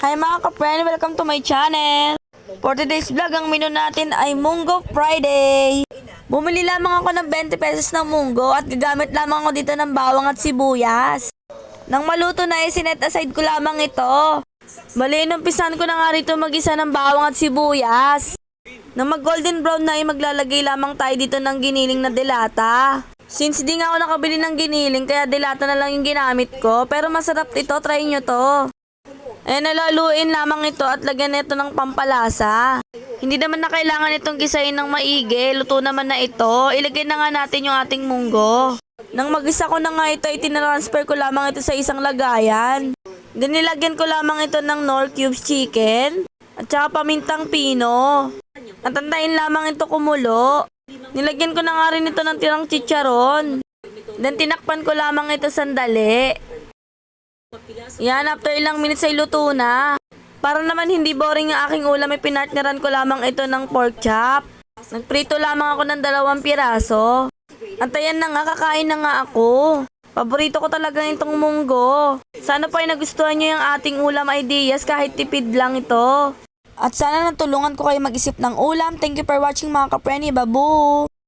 Hi mga ka-friend, welcome to my channel. For today's vlog, ang menu natin ay Munggo Friday. Bumili lamang ako ng 20 pesos ng munggo at gagamit lamang ako dito ng bawang at sibuyas. Nang maluto na, sinet aside ko lamang ito. Bali, inumpisan ko na nga rito mag-isa ng bawang at sibuyas. Nang mag-golden brown na, maglalagay lamang tayo dito ng giniling na delata. Since di nga ako nakabili ng giniling, kaya delata na lang yung ginamit ko. Pero masarap ito, try nyo to. Nalaluin lamang ito at lagyan nito ng pampalasa. Hindi naman na kailangan itong gisain ng maigi. Luto naman na ito. Ilagay na nga natin yung ating munggo. Nang mag-isa ko na nga ito, itinransfer ko lamang ito sa isang lagayan. Then nilagyan ko lamang ito ng Knorr cubes chicken at saka pamintang pino. At antayin lamang ito kumulo. Nilagyan ko na nga rin ito ng tirang chicharon. Then tinakpan ko lamang ito sandali. Yan, after ilang minutes ay luto na. Para naman hindi boring ang aking ulam, ay pinartneran ko lamang ito ng pork chop. Nagprito lamang ako ng 2 piraso. Antayan na nga, kakain na nga ako. Paborito ko talaga itong munggo. Sana po ay nagustuhan nyo yung ating ulam ideas kahit tipid lang ito. At sana natulungan ko kayo mag-isip ng ulam. Thank you for watching mga ka-preni. Babu!